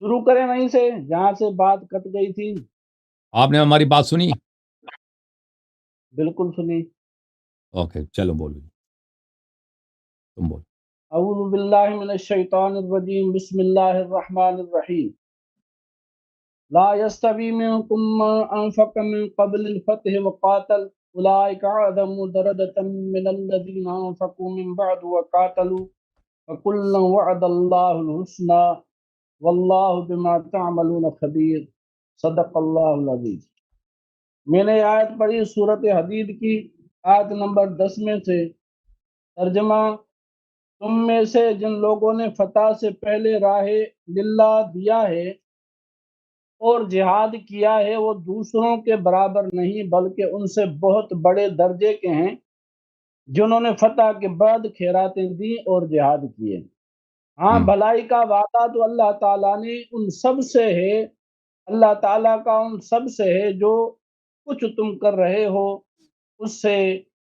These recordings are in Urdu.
شروع کریں وہیں سے جہاں سے بات کٹ گئی تھی. آپ نے ہماری بات سنی؟ بالکل سنی. اوکے چلو بولو، تم بولو. اعوذ باللہ من الشیطان الرجیم، بسم اللہ الرحمن الرحیم. لا يستوي منكم من انفق من قبل الفتح وقاتل اولئك اعظم درجة من الذين انفقوا من بعد وقاتلوا وكلا وعد الله الحسنى واللہ بما تعملون خبیر. صدق اللہ العظیم. میں نے آیت پڑھی سورۃ حدید کی آیت نمبر 10 میں سے. ترجمہ: تم میں سے جن لوگوں نے فتح سے پہلے راہ للہ دیا ہے اور جہاد کیا ہے وہ دوسروں کے برابر نہیں بلکہ ان سے بہت بڑے درجے کے ہیں جنہوں نے فتح کے بعد خیراتیں دی اور جہاد کیے. ہاں، بھلائی کا وعدہ تو اللہ تعالیٰ نے ان سب سے ہے، اللہ تعالیٰ کا ان سب سے ہے جو کچھ تم کر رہے ہو اس سے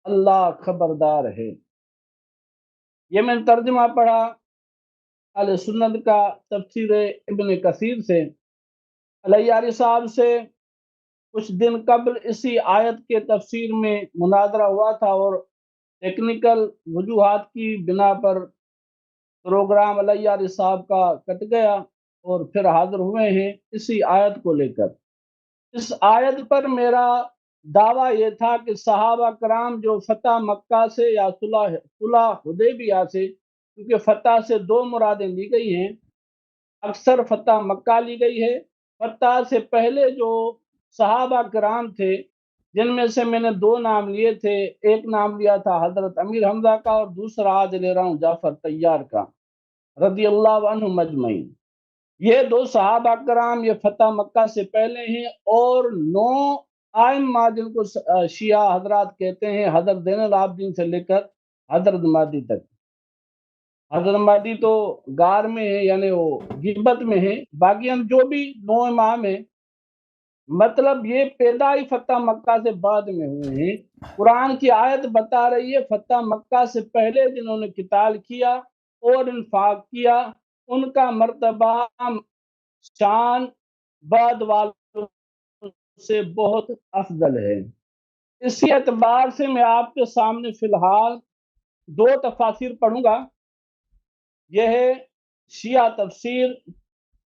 اللہ خبردار ہے. یہ میں نے ترجمہ پڑھا اہل سنت کا تفسیر ابن کثیر سے. علیاری صاحب سے کچھ دن قبل اسی آیت کے تفسیر میں مناظرہ ہوا تھا اور ٹیکنیکل وجوہات کی بنا پر پروگرام علیاری صاحب کا کٹ گیا اور پھر حاضر ہوئے ہیں اسی آیت کو لے کر. اس آیت پر میرا دعویٰ یہ تھا کہ صحابہ کرام جو فتح مکہ سے یا صلح حدیبیہ سے، کیونکہ فتح سے دو مرادیں لی گئی ہیں، اکثر فتح مکہ لی گئی ہے. فتح سے پہلے جو صحابہ کرام تھے جن میں سے میں نے دو نام لیے تھے، ایک نام لیا تھا حضرت امیر حمزہ کا اور دوسرا آج لے رہا ہوں جعفر طیار کا رضی اللہ عنہ مجمعین. یہ دو صحابہ کرام یہ فتح مکہ سے پہلے ہیں اور 9 ائمہ جن کو شیعہ حضرات کہتے ہیں، حضرت زین العابدین سے لے کر حضرت مہدی تک. حضرت مہدی تو غار میں ہے، یعنی وہ غیبت میں ہے، باقی ہم جو بھی 9 امام ہیں، مطلب یہ پیدا ہی فتح مکہ سے بعد میں ہوئے ہیں. قرآن کی آیت بتا رہی ہے فتح مکہ سے پہلے جنہوں نے قتال کیا اور انفاق کیا ان کا مرتبہ شان بعد والوں سے بہت افضل ہے. اسی اعتبار سے میں آپ کے سامنے فی الحال 2 تفاسیر پڑھوں گا. یہ ہے شیعہ تفسیر،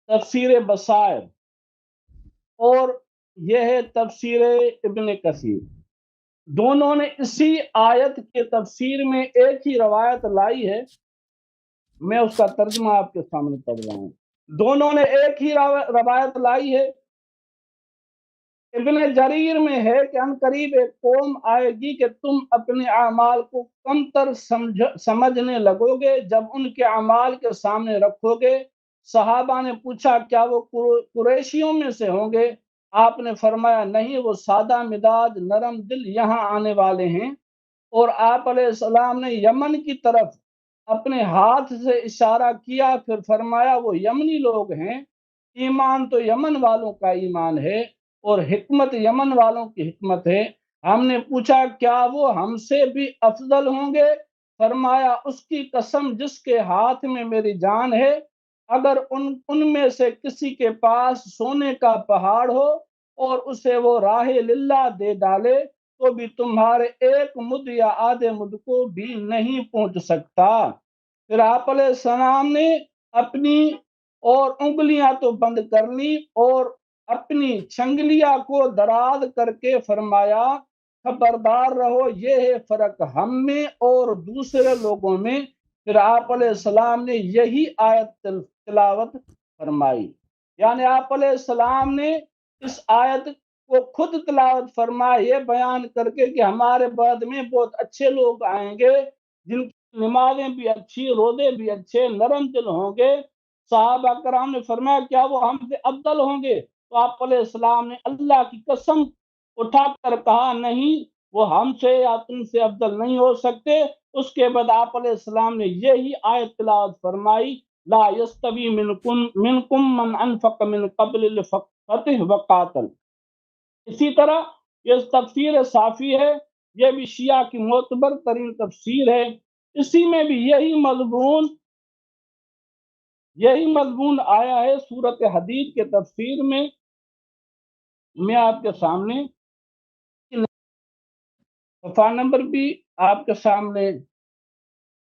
تفسیر بصائر، اور یہ ہے تفسیر ابن کثیر. دونوں نے اسی آیت کے تفسیر میں ایک ہی روایت لائی ہے، میں اس کا ترجمہ آپ کے سامنے پڑھ رہا ہوں. دونوں نے ایک ہی روایت لائی ہے. ابن جریر میں ہے کہ ان قریب ایک قوم آئے گی کہ تم اپنے اعمال کو کمتر سمجھنے لگو گے جب ان کے اعمال کے سامنے رکھو گے. صحابہ نے پوچھا کیا وہ قریشیوں میں سے ہوں گے؟ آپ نے فرمایا نہیں، وہ سادہ مزاج نرم دل یہاں آنے والے ہیں. اور آپ علیہ السلام نے یمن کی طرف اپنے ہاتھ سے اشارہ کیا، پھر فرمایا وہ یمنی لوگ ہیں. ایمان تو یمن والوں کا ایمان ہے اور حکمت یمن والوں کی حکمت ہے. ہم نے پوچھا کیا وہ ہم سے بھی افضل ہوں گے؟ فرمایا اس کی قسم جس کے ہاتھ میں میری جان ہے، اگر ان میں سے کسی کے پاس سونے کا پہاڑ ہو اور اسے وہ راہ للہ دے ڈالے تو بھی تمہارے ایک مد یا آدھے مد کو بھی نہیں پہنچ سکتا. پھر آپ علیہ السلام نے اپنی اور انگلیاں تو بند کر لی اور اپنی چھنگلیاں کو دراز کر کے فرمایا خبردار رہو، یہ ہے فرق ہم میں اور دوسرے لوگوں میں. پھر آپ علیہ السلام نے یہی آیت تلاوت فرمائی. یعنی آپ علیہ السلام نے اس آیت کو خود تلاوت فرمائی، یہ بیان کر کے کہ ہمارے بعد میں بہت اچھے لوگ آئیں گے جن کی نمازیں بھی اچھی، روزے بھی اچھے، نرم دل ہوں گے. صحابہ کرام نے فرمایا کیا وہ ہم سے افضل ہوں گے؟ تو آپ علیہ السلام نے اللہ کی قسم اٹھا کر کہا نہیں، وہ ہم سے یا تم سے افضل نہیں ہو سکتے. اس کے بعد آپ علیہ السلام نے یہی آیت تلاوت فرمائی لا یستوی منکم من انفق من قبل الفتح وقاتل. اسی طرح یہ تفسیر صافی ہے، یہ بھی شیعہ کی معتبر ترین تفسیر ہے. اسی میں بھی یہی مضمون یہی مضمون آیا ہے سورۃ حدید کے تفسیر میں آپ کے سامنے صفحہ نمبر بھی آپ کے سامنے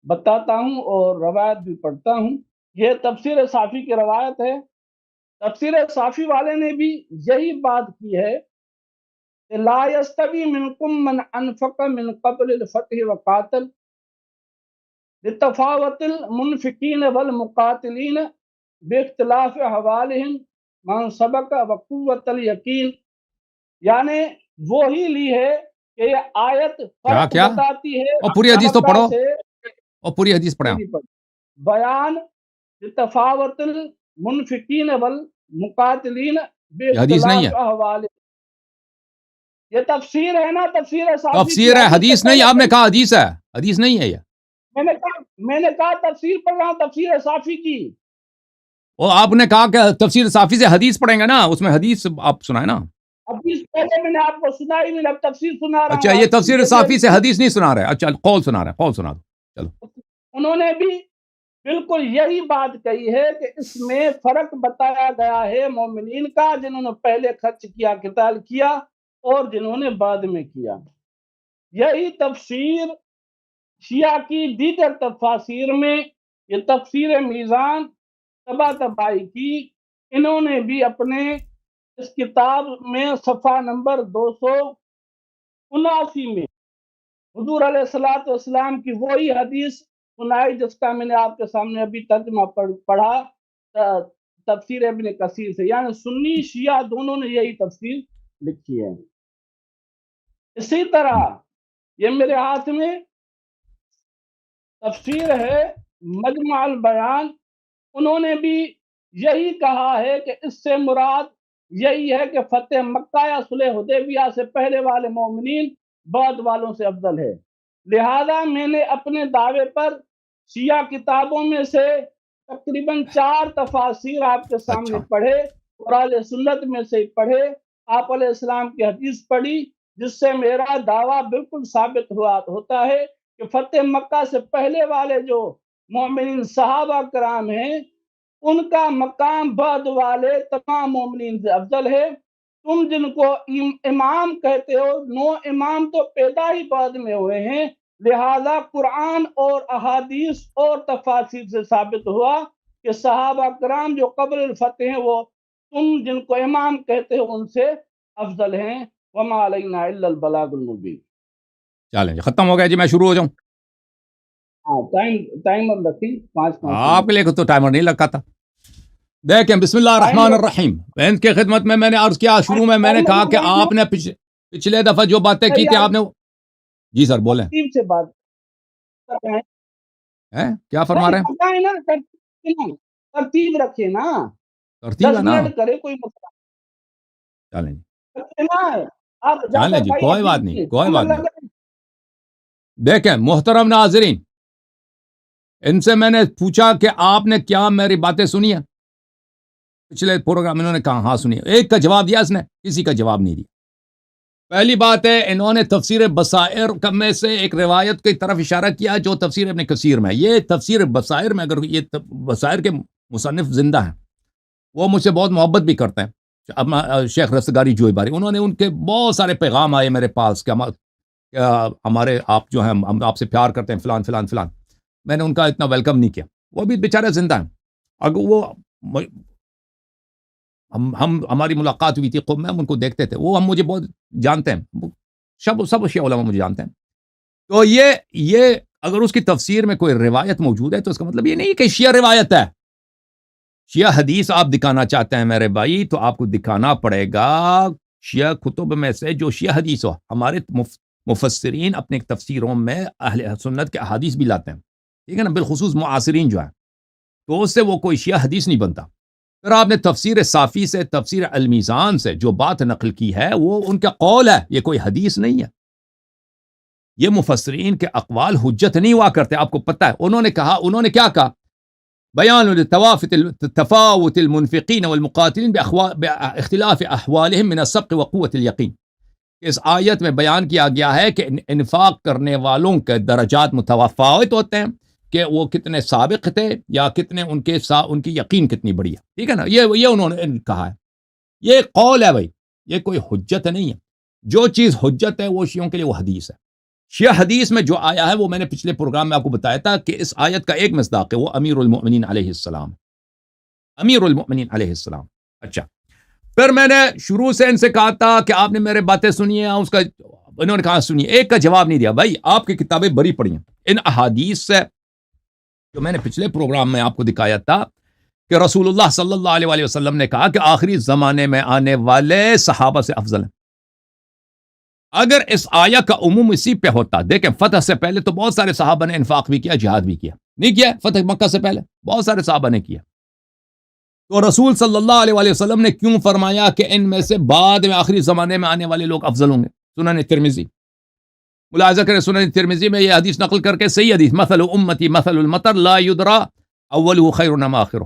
بتاتا ہوں اور روایت بھی پڑھتا ہوں۔ یہ تفسیر صافی کی روایت ہے۔ تفسیر صافی والے نے بھی یہی بات کی ہے کہ لا یستوی منکم من انفق من قبل الفتح وقاتل لتفاوت المنفقین والمقاتلین باختلاف احوالہم من سبق وقوت الیقین، یعنی وہی لی ہے کہ یہ آیت فرق کیا بتاتی ہے اور پوری حدیث تو مکہ پڑھو، سے اور پوری حدیث پڑھا۔ بیان تفاوت المنفقین والمقاتلین یہ حدیث نہیں باختلاف ہے، احوال، یہ تفسیر ہے نا، تفسیر صافی کی تفسیر ہے، حدیث نہیں۔ آپ نے کہا حدیث ہے، حدیث نہیں ہے یہ۔ میں نے کہا تفسیر پڑھ رہا ہوں، تفسیر صافی کی۔ اور آپ نے کہا کہ تفسیر صافی سے حدیث پڑھیں گے نا، اس میں حدیث آپ سنائیں نا۔ حدیث پہلے میں نے آپ کو سنائی نہیں، اب تفسیر سنا رہا اچھا، ہوں یہ آپ کو۔ تفسیر صافی سے حدیث نہیں سنا رہے، اچھا قول سنا رہے، قول سنا دو چلو۔ انہوں نے بھی بالکل یہی بات کہی ہے کہ اس میں فرق بتایا گیا ہے مومنین کا، جنہوں نے پہلے خرچ کیا، قتال کیا، اور جنہوں نے بعد میں کیا۔ یہی تفسیر شیعہ کی دیگر تفاسیر میں، یہ تفسیر میزان طباطبائی کی، انہوں نے بھی اپنے اس کتاب میں صفحہ نمبر 279 میں حضور علیہ الصلوۃ والسلام کی وہی حدیث سنائی جس کا میں نے آپ کے سامنے ابھی ترجمہ پڑھا تفسیر ابن کثیر سے، یعنی سنی شیعہ دونوں نے یہی تفسیر لکھی ہے۔ اسی طرح یہ میرے ہاتھ میں تفسیر ہے مجمع البیان، انہوں نے بھی یہی کہا ہے کہ اس سے مراد یہی ہے کہ فتح مکہ یا صلح حدیبیہ سے پہلے والے مومنین بعد والوں سے افضل ہے۔ لہذا میں نے اپنے دعوے پر شیعہ کتابوں میں سے تقریباً 4 تفاسیر آپ کے سامنے پڑھے، اور اہل سنت میں سے پڑھے، آپ علیہ السلام کی حدیث پڑھی، جس سے میرا دعویٰ بالکل ثابت ہوتا ہے کہ فتح مکہ سے پہلے والے جو مومنین صحابہ کرام ہیں، ان کا مقام بعد والے تمام مومنین سے افضل ہے۔ تم جن کو امام کہتے ہو، 9 امام تو پیدا ہی بعد میں ہوئے ہیں، لہذا قرآن اور احادیث اور تفاسیر سے ثابت ہوا کہ صحابہ کرام جو قبل الفتح ہیں، وہ تم جن کو امام کہتے ہو ان سے افضل ہیں۔ وما علینا الا البلاغ المبین۔ چلیں ختم ہو گیا جی، میں شروع ہو جاؤں؟ ٹائمر رکھیں 5 آپ کے لیے تو ٹائمر نہیں لگا تھا۔ دیکھیں، بسم اللہ الرحمن الرحیم۔ ان کی خدمت میں نے عرض کیا شروع میں نے کہا کہ آپ نے پچھلے دفعہ جو باتیں کی تھی آپ نے، جی سر بولیں، ترتیب سے بات کیا فرما رہے ہیں؟ ترتیب رکھے نا، ترتیب ہے 10 نا، منٹ کرے کوئی مسئلہ چلیں چلیں جی، کوئی بات نہیں، کوئی بات نہیں۔ دیکھیں محترم ناظرین، ان سے میں نے پوچھا کہ آپ نے کیا میری باتیں سنی ہیں پچھلے پروگرام؟ انہوں نے کہا ہاں سنی۔ ایک کا جواب دیا اس نے، کسی کا جواب نہیں دیا۔ پہلی بات ہے، انہوں نے تفسیر بصائر میں سے ایک روایت کی طرف اشارہ کیا جو تفسیر ابن کثیر میں ہے۔ یہ تفسیر بصائر میں، اگر یہ بصائر کے مصنف زندہ ہیں، وہ مجھ سے بہت محبت بھی کرتے ہیں، شیخ رستگاری جوئی باری، انہوں نے ان کے بہت سارے پیغام آئے میرے پاس کہ ہمارے آپ جو ہیں، ہم آپ سے پیار کرتے ہیں، فلان فلان فلان۔ میں نے ان کا اتنا ویلکم نہیں کیا، وہ بھی بیچارے زندہ ہیں۔ اگر وہ ہماری ملاقات ہوئی تھی قوم میں، ہم ان کو دیکھتے تھے، وہ ہم مجھے بہت جانتے ہیں، سب شیعہ علماء مجھے جانتے ہیں۔ تو یہ اگر اس کی تفسیر میں کوئی روایت موجود ہے تو اس کا مطلب یہ نہیں کہ شیعہ روایت ہے۔ شیعہ حدیث آپ دکھانا چاہتے ہیں میرے بھائی، تو آپ کو دکھانا پڑے گا شیعہ کتب میں سے جو شیعہ حدیث ہو۔ ہمارے مفسرین اپنے تفسیروں میں اہل سنت کے احادیث بھی لاتے ہیں، ٹھیک ہے نا، بالخصوص معاصرین جو ہیں، تو اس سے وہ کوئی شیعہ حدیث نہیں بنتا۔ پھر آپ نے تفسیر صافی سے، تفسیر المیزان سے جو بات نقل کی ہے وہ ان کا قول ہے، یہ کوئی حدیث نہیں ہے۔ یہ مفسرین کے اقوال حجت نہیں ہوا کرتے، آپ کو پتہ ہے۔ انہوں نے کیا کہا؟ بیان تفاوت المنفقین والمقاتلین باختلاف احوالهم من السبق وقوت الیقین۔ اس آیت میں بیان کیا گیا ہے کہ انفاق کرنے والوں کے درجات متفاوت ہوتے ہیں، کہ وہ کتنے سابق تھے یا کتنے ان کی یقین کتنی بڑی ہے. ٹھیک ہے نا, یہ انہوں نے کہا ہے. یہ قول ہے بھائی, یہ کوئی حجت نہیں ہے. جو چیز حجت ہے وہ شیعوں کے لیے وہ حدیث ہے. شیعہ حدیث میں جو آیا ہے وہ میں نے پچھلے پروگرام میں آپ کو بتایا تھا کہ اس آیت کا ایک مصداق ہے, وہ امیر المؤمنین علیہ السلام. امیر المؤمنین علیہ السلام. اچھا, پھر میں نے شروع سے ان سے کہا تھا کہ آپ نے میرے باتیں سنی ہیں, اس کا انہوں نے کہا سنی, ایک کا جواب نہیں دیا. بھائی آپ کی کتابیں بڑی پڑھی ہیں ان احادیث سے, جو میں نے پچھلے پروگرام میں آپ کو دکھایا تھا کہ رسول اللہ صلی اللہ علیہ وسلم نے کہا کہ آخری زمانے میں آنے والے صحابہ سے افضل ہیں. اگر اس آیا کا عموم اسی پہ ہوتا, دیکھیں فتح سے پہلے تو بہت سارے صحابہ نے انفاق بھی کیا, جہاد بھی کیا, نہیں کیا فتح مکہ سے پہلے بہت سارے صحابہ نے کیا. تو رسول صلی اللہ علیہ وسلم نے کیوں فرمایا کہ ان میں سے بعد میں آخری زمانے میں آنے والے لوگ افضل ہوں گے؟ سنن ترمذی, ملاحظہ کریں سنن ترمذی میں یہ حدیث نقل کر کے, صحیح حدیث, مثل امتی مثل المطر لا یدرا اولہ خیر ام آخرہ.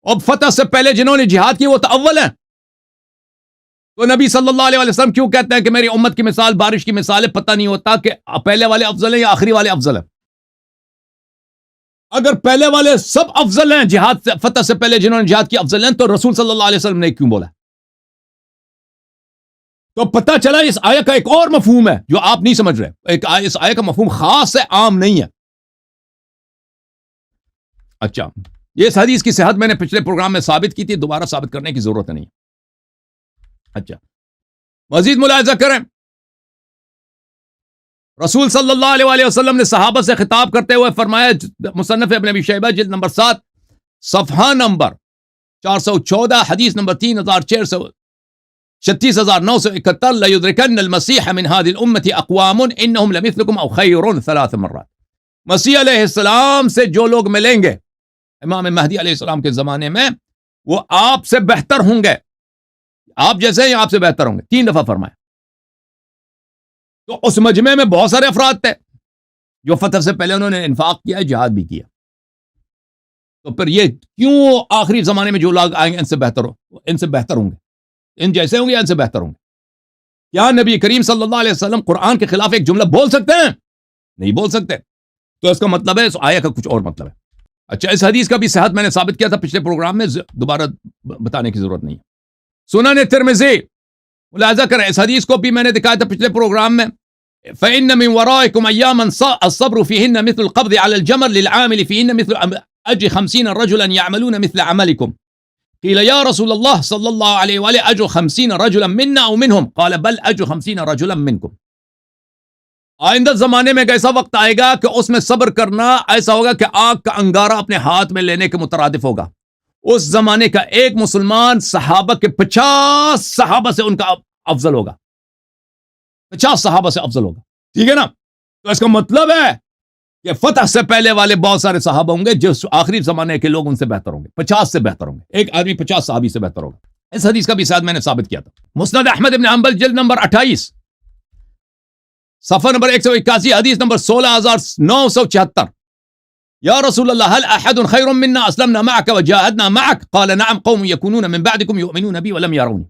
اب فتح سے پہلے جنہوں نے جہاد کی وہ تو اول ہیں, تو نبی صلی اللہ علیہ وسلم کیوں کہتے ہیں کہ میری امت کی مثال بارش کی مثال ہے؟ پتہ نہیں ہوتا کہ پہلے والے افضل ہیں یا آخری والے افضل ہیں. اگر پہلے والے سب افضل ہیں, جہاد سے فتح سے پہلے جنہوں نے جہاد کی افضل ہیں, تو رسول صلی اللہ علیہ وسلم نے کیوں بولا؟ تو پتہ چلا اس آیت کا ایک اور مفہوم ہے جو آپ نہیں سمجھ رہے. اس آیت کا مفہوم خاص ہے, عام نہیں ہے. اچھا, یہ اس حدیث کی صحت میں نے پچھلے پروگرام میں ثابت کی تھی, دوبارہ ثابت کرنے کی ضرورت نہیں. اچھا, مزید ملاحظہ کریں, رسول صلی اللہ علیہ وسلم نے صحابہ سے خطاب کرتے ہوئے فرمایا, مصنف ابن ابی شیبہ جلد نمبر 7 صفحہ نمبر 414 حدیث نمبر 36,971, لَيُدْرِكَنَّ الْمَسِيحَ مِنْ هَذِهِ الْأُمَّةِ أَقْوَامٌ إِنَّهُمْ لَمِثْلُكُمْ أَوْ خَيْرٌ 3 مرات. مسیح علیہ السلام سے جو لوگ ملیں گے امام مہدی علیہ السلام کے زمانے میں, وہ آپ سے بہتر ہوں گے, آپ جیسے ہیں آپ سے بہتر ہوں گے, 3 دفعہ فرمایا. تو اس مجمع میں بہت سارے افراد تھے جو فتح سے پہلے انہوں نے انفاق کیا, جہاد بھی کیا. تو پھر یہ کیوں آخری زمانے میں جو لوگ آئیں گے ان سے بہتر ہوں گے, ان جیسے ہوں گے یا ان سے بہتر ہوں گے؟ کیا نبی کریم صلی اللہ علیہ وسلم قرآن کے خلاف ایک جملہ بول سکتے ہیں؟ نہیں بول سکتے. تو اس کا مطلب ہے, اس آیت کا کچھ اور مطلب ہے. اچھا, اس حدیث کا بھی صحت میں نے ثابت کیا تھا پچھلے پروگرام میں, دوبارہ بتانے کی ضرورت نہیں ہے. سنن ترمذی, ملاحظہ کریں, اس حدیث کو بھی میں نے دکھایا تھا پچھلے پروگرام میں. فَإِنَّ مِن وَرَائِكُمْ أَيَّامًا الصَّبْرُ فِيهِنَّ مِثْلُ الْقَبْضِ عَلَى الْجَمْرِ لِلْعَامِلِ فِيهِنَّ مِثْلُ أَجْرِ 50 رَجُلًا يَعْمَلُونَ مِثْلَ عَمَلِكُمْ. قِيلَ يَا رَسُولَ اللَّهِ صلى الله عليه وآله أَجْرُ 50 رَجُلًا مِنَّا أَوْ مِنْهُمْ قَالَ بَلْ أَجْرُ 50 رَجُلًا مِنْكُمْ. آئندہ زمانے میں ایک ایسا وقت آئے گا کہ اس میں صبر کرنا ایسا ہوگا کہ آگ کا انگارہ اپنے ہاتھ میں لینے کے مترادف ہوگا. اس زمانے کا ایک مسلمان صحابہ کے 50 صحابہ سے ان کا افضل ہوگا, 50 صحابہ سے افضل ہوگا. ٹھیک ہے نا؟ تو اس کا مطلب ہے کہ فتح سے پہلے والے بہت سارے صحابہ ہوں گے جو آخری زمانے کے لوگ ان سے بہتر ہوں گے, 50 سے بہتر ہوں گے. ایک آدمی 50 صحابی سے بہتر ہوگا. اس حدیث کا بھی شاید میں نے ثابت کیا تھا. مسند احمد ابن حنبل جلد نمبر 28 صفحہ نمبر 181 حدیث نمبر 16974. یا رسول اللہ هل احد خیر منا اسلمنا معك وجاهدنا معك قال نعم قوم يكونون من بعدكم يؤمنون بي ولم يروني.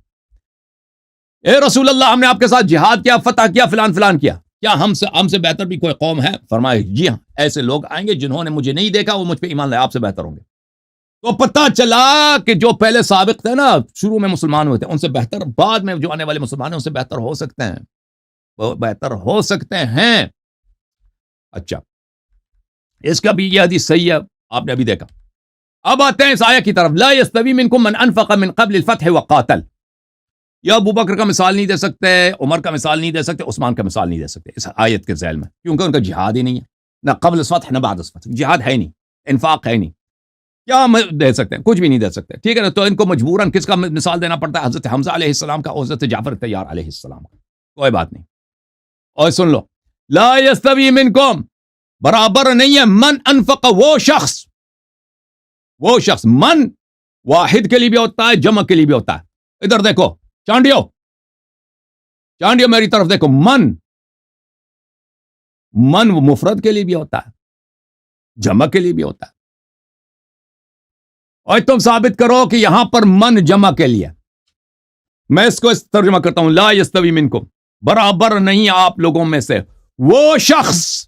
اے رسول اللہ, ہم نے آپ کے ساتھ جہاد کیا, فتح کیا, فلان کیا, کیا ہم سے بہتر بھی کوئی قوم ہے؟ فرمایا جی ہاں, ایسے لوگ آئیں گے جنہوں نے مجھے نہیں دیکھا, وہ مجھ پہ ایمان لائے, آپ سے بہتر ہوں گے. تو پتہ چلا کہ جو پہلے سابق تھے نا, شروع میں مسلمان ہوئے تھے, ان سے بہتر بعد میں جو آنے والے مسلمان ہیں ان سے بہتر ہو سکتے ہیں, وہ بہتر ہو سکتے ہیں. اچھا, اس کا بھی یہ حدیث صحیح ہے, آپ نے ابھی دیکھا. اب آتے ہیں اس آیت کی طرف. لا یستوی منکم من انفق من قبل الفتح وقاتل. یا ابو بکر کا مثال نہیں دے سکتے, عمر کا مثال نہیں دے سکتے, عثمان کا مثال نہیں دے سکتے اس آیت کے ذیل میں, کیونکہ ان کا جہاد ہی نہیں ہے, نہ قبل الفتح نہ بعد الفتح, جہاد ہے نہیں, انفاق ہے نہیں. کیا دے سکتے ہیں؟ کچھ بھی نہیں دے سکتے. ٹھیک ہے نا؟ تو ان کو مجبوراً کس کا مثال دینا پڑتا ہے؟ حضرت حمزہ علیہ السلام کا, حضرت جعفر طیار علیہ السلام کا. کوئی بات نہیں. اور سن لو, لا یستوی منکم, برابر نہیں ہے, من انفق, وہ شخص, من واحد کے لیے بھی ہوتا ہے, جمع کے لیے بھی ہوتا ہے. ادھر دیکھو چانڈیو میری طرف دیکھو. من مفرد کے لیے بھی ہوتا ہے, جمع کے لیے بھی ہوتا ہے. اور تم ثابت کرو کہ یہاں پر من جمع کے لیے. میں اس کو ترجمہ کرتا ہوں, لا یستوی منکم, برابر نہیں آپ لوگوں میں سے وہ شخص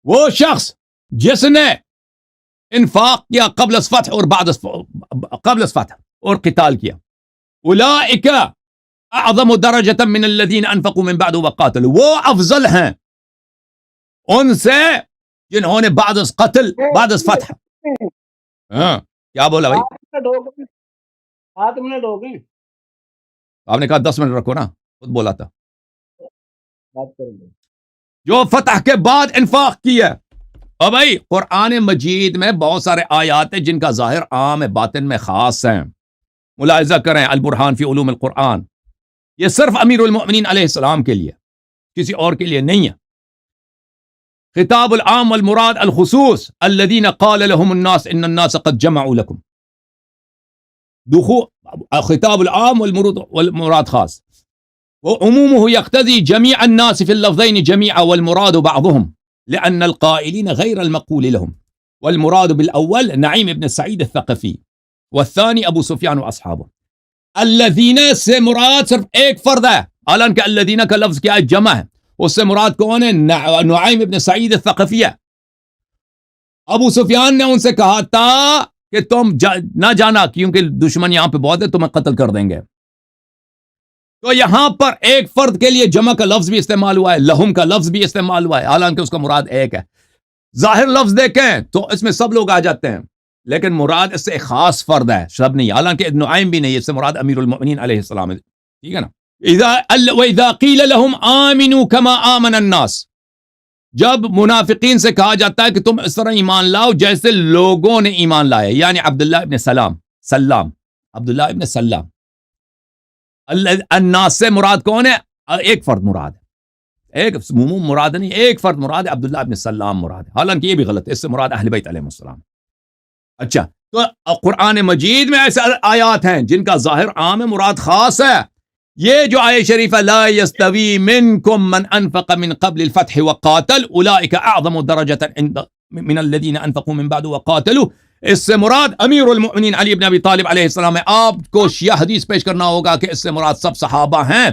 وہ شخص جس نے انفاق کیا قبل الفتح اور بعد قبل الفتح اور قتال کیا، اولئک اعظم درجۃ من الذین انفقوا من بعد وقاتلوا، وہ افضل ہیں ان سے جنہوں نے بعد قتل بعد فتح. ہاں کیا بولا بھائی؟ 7 منٹ ہو گئے. آپ نے کہا 10 منٹ رکھو نا، خود بولا تھا. بات کریں گے. جو فتح کے بعد انفاق کیا. اور بھائی قرآن مجید میں بہت سارے آیات ہیں جن کا ظاہر عام ہے، باطن میں خاص ہیں. ملاحظہ کریں البرہان فی علوم القرآن، یہ صرف امیر المؤمنین علیہ السلام کے لیے، کسی اور کے لیے نہیں ہے. خطاب العام والمراد الخصوص الذين قال لهم الناس ان الناس قد جمعوا لكم. خطاب العام والمراد خاص، وعمومه يقتضي جميع الناس في اللفظين جميعا، والمراد بعضهم لأن القائلين غير المقول لهم. والمراد بالأول نعيم بن سعيد الثقفي، والثاني أبو سفيان وأصحابه. الذين سے مراد صرف ایک فرد ہے، حالانکہ الذين کا لفظ کیا ہے؟ جمع ہے. اس سے مراد کون ہے؟ نعیم ابن سعید الثقفی ہے. ابو سفیان نے ان سے کہا تھا کہ تم نہ جانا کیونکہ دشمن یہاں پہ بہت ہے، تمہیں قتل کر دیں گے. تو یہاں پر ایک فرد کے لیے جمع کا لفظ بھی استعمال ہوا ہے، لہم کا لفظ بھی استعمال ہوا ہے، حالانکہ اس کا مراد ایک ہے. ظاہر لفظ دیکھیں تو اس میں سب لوگ آ جاتے ہیں، لیکن مراد اس سے ایک خاص فرد ہے، سب نہیں. حالانکہ نعیم بھی نہیں، اس سے مراد امیر المؤمنین علیہ السلام ہے. ٹھیک ہے نا. وَإِذَا قِيلَ لَهُمْ آمِنُوا كَمَا آمَنَ النَّاسِ، جب منافقین سے کہا جاتا ہے کہ تم اس طرح ایمان لاؤ جیسے لوگوں نے ایمان لائے، یعنی عبداللہ ابن سلام عبداللہ ابن سلام. الناس سے مراد کون ہے؟ ایک فرد مراد ہے، ایک مراد نہیں، ایک فرد مراد ہے، عبداللہ ابن سلام مراد ہے. حالانکہ یہ بھی غلط ہے، اس سے مراد اہل بیت علیہ السلام. اچھا، تو قرآن مجید میں ایسے آیات ہیں جن کا ظاہر عام ہے، مراد خاص ہے. یہ جو آیت شریف ہے لا یستوی منکم من انفق من قبل الفتح وقاتل اولئک اعظم درجۃ من الذین انفقوا من بعد وقاتلوا، اس سے مراد امیر المؤمنین علی بن ابی طالب علیہ السلام ہے. آپ کو یہ حدیث پیش کرنا ہوگا کہ اس سے مراد سب صحابہ ہیں،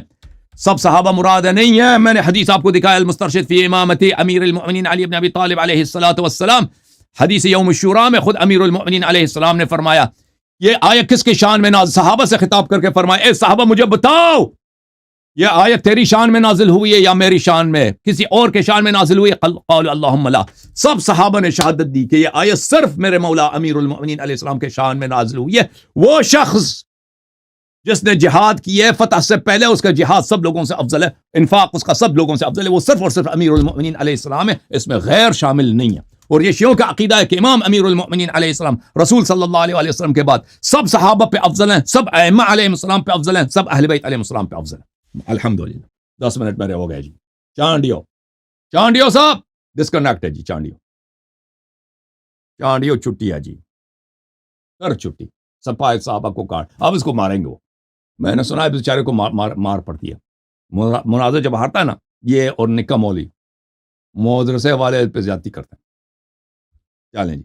سب صحابہ مراد نہیں ہے. میں نے حدیث آپ کو دکھایا، المسترشد فی امامت امیر المؤمنین علی بن ابی طالب علیہ السلام. حدیث یوم الشورا میں خود امیر المؤمنین علیہ السلام نے فرمایا، یہ آیت کس کے شان میں نازل؟ صحابہ سے خطاب کر کے فرمایا، اے صحابہ مجھے بتاؤ یہ آیت تیری شان میں نازل ہوئی ہے یا میری شان میں، کسی اور کے شان میں نازل ہوئی ہے؟ قالوا اللہم لا. سب صحابہ نے شہادت دی کہ یہ آیت صرف میرے مولا امیر المؤمنین علیہ السلام کے شان میں نازل ہوئی ہے. وہ شخص جس نے جہاد کی ہے فتح سے پہلے، اس کا جہاد سب لوگوں سے افضل ہے، انفاق اس کا سب لوگوں سے افضل ہے، وہ صرف اور صرف امیر المؤمنین علیہ السلام ہے، اس میں غیر شامل نہیں ہے. اور یہ شیعوں کا عقیدہ ہے کہ امام امیر المؤمنین علیہ السلام رسول صلی اللہ علیہ وسلم کے بعد سب صحابہ پہ افضل ہیں، سب ائمہ علیہ السلام پہ افضل ہیں، سب اہل بیت علیہ السلام پہ افضل ہیں. الحمدللہ 10 منٹ میرے ہو گئے جی. چانڈیو صاحب ڈسکنیکٹ ہے جی. چانڈیو چھٹی ہے جی، کر چھٹی. سپاہی صاحبہ کو کاٹ، اب اس کو ماریں گے. وہ میں نے سنا ہے بیچارے کو مار پڑتی ہے. مناظر جب ہارتا ہے نا، یہ اور نکا مولی مدرسے والے پہ زیادتی کرتے ہیں. چلیں جی.